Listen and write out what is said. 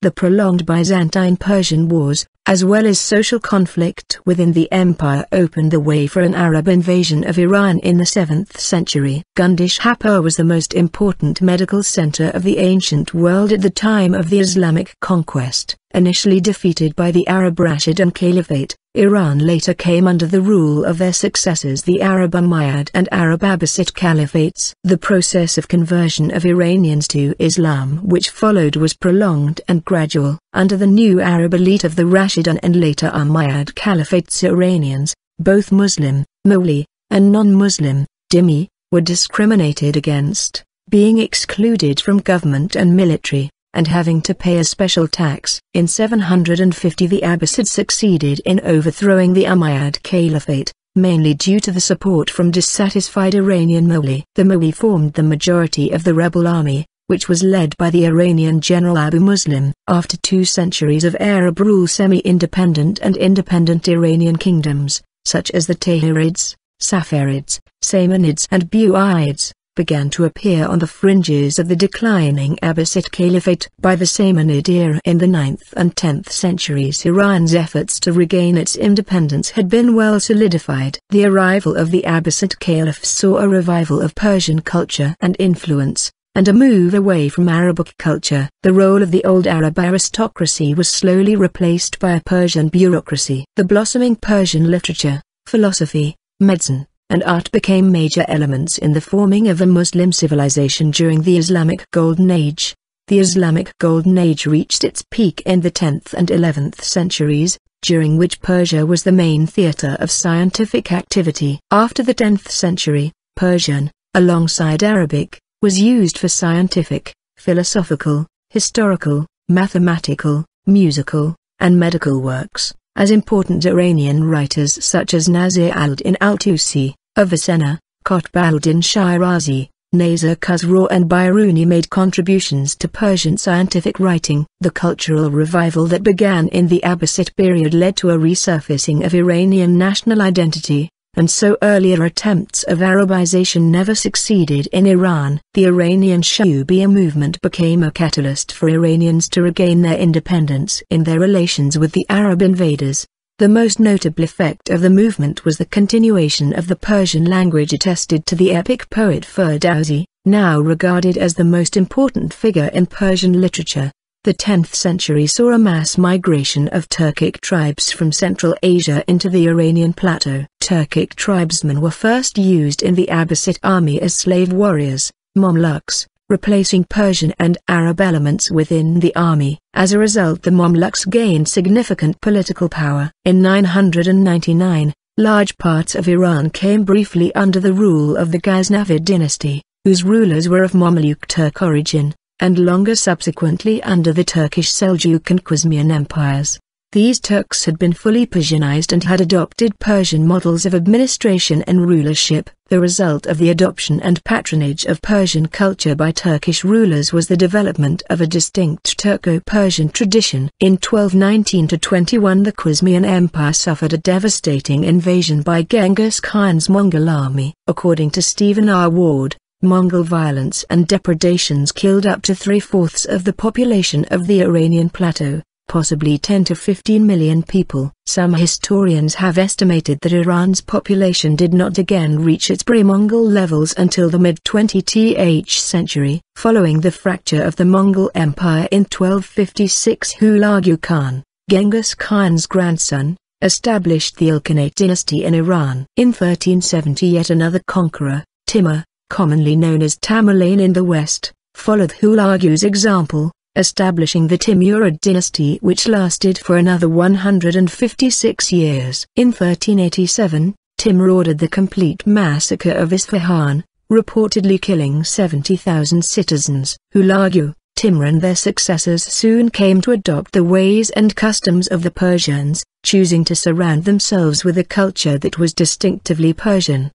The prolonged Byzantine-Persian wars, as well as social conflict within the empire, opened the way for an Arab invasion of Iran in the 7th century. Gundeshapur was the most important medical center of the ancient world at the time of the Islamic conquest. Initially defeated by the Arab Rashidun Caliphate, Iran later came under the rule of their successors, the Arab Ummayad and Arab Abbasid Caliphates. The process of conversion of Iranians to Islam which followed was prolonged and gradual. Under the new Arab elite of the Rashidun and later Ummayad Caliphates Iranians, both Muslim, mawali, and non-Muslim, Dhimmi, were discriminated against, being excluded from government and military, and having to pay a special tax. In 750 the Abbasids succeeded in overthrowing the Ummayyad Caliphate, mainly due to the support from dissatisfied Iranian mawali. The mawali formed the majority of the rebel army, which was led by the Iranian general Abu Muslim. After 2 centuries of Arab rule, semi-independent and independent Iranian kingdoms, such as the Tahirids, Saffarids, Samanids and Buyids, began to appear on the fringes of the declining Abbasid Caliphate. By the Samanid era in the 9th and 10th centuries, Iran's efforts to regain its independence had been well solidified. The arrival of the Abbasid Caliph saw a revival of Persian culture and influence, and a move away from Arabic culture. The role of the old Arab aristocracy was slowly replaced by a Persian bureaucracy. The blossoming Persian literature, philosophy, medicine, and art became major elements in the forming of a Muslim civilization during the Islamic Golden Age. The Islamic Golden Age reached its peak in the 10th and 11th centuries, during which Persia was the main theater of scientific activity. After the 10th century, Persian, alongside Arabic, was used for scientific, philosophical, historical, mathematical, musical, and medical works, as important Iranian writers such as Nasir al-Din al-Tusi, Avicenna, Qutb al-Din Shirazi, Nasir Khusraw and Biruni made contributions to Persian scientific writing. The cultural revival that began in the Abbasid period led to a resurfacing of Iranian national identity, and so earlier attempts of Arabization never succeeded in Iran. The Iranian Shahubiyya movement became a catalyst for Iranians to regain their independence in their relations with the Arab invaders. The most notable effect of the movement was the continuation of the Persian language attested to the epic poet Ferdowsi, now regarded as the most important figure in Persian literature. The 10th century saw a mass migration of Turkic tribes from Central Asia into the Iranian plateau. Turkic tribesmen were first used in the Abbasid army as slave warriors, Mamluks, replacing Persian and Arab elements within the army. As a result, the Mamluks gained significant political power. In 999, large parts of Iran came briefly under the rule of the Ghaznavid dynasty, whose rulers were of Mamluk Turk origin, and longer subsequently under the Turkish Seljuk and Khuzestian empires. These Turks had been fully Persianized and had adopted Persian models of administration and rulership. The result of the adoption and patronage of Persian culture by Turkish rulers was the development of a distinct Turco-Persian tradition. In 1219-21 the Khuzestian Empire suffered a devastating invasion by Genghis Khan's Mongol army. According to Stephen R. Ward, Mongol violence and depredations killed up to 3/4 of the population of the Iranian plateau, possibly 10 to 15 million people. Some historians have estimated that Iran's population did not again reach its pre-Mongol levels until the mid-20th century. Following the fracture of the Mongol Empire in 1256, Hulagu Khan, Genghis Khan's grandson, established the Ilkhanate dynasty in Iran. In 1370 yet another conqueror, Timur, commonly known as Tamerlane in the West, followed Hulagu's example, establishing the Timurid dynasty which lasted for another 156 years. In 1387, Timur ordered the complete massacre of Isfahan, reportedly killing 70,000 citizens. Hulagu, Timur and their successors soon came to adopt the ways and customs of the Persians, choosing to surround themselves with a culture that was distinctively Persian.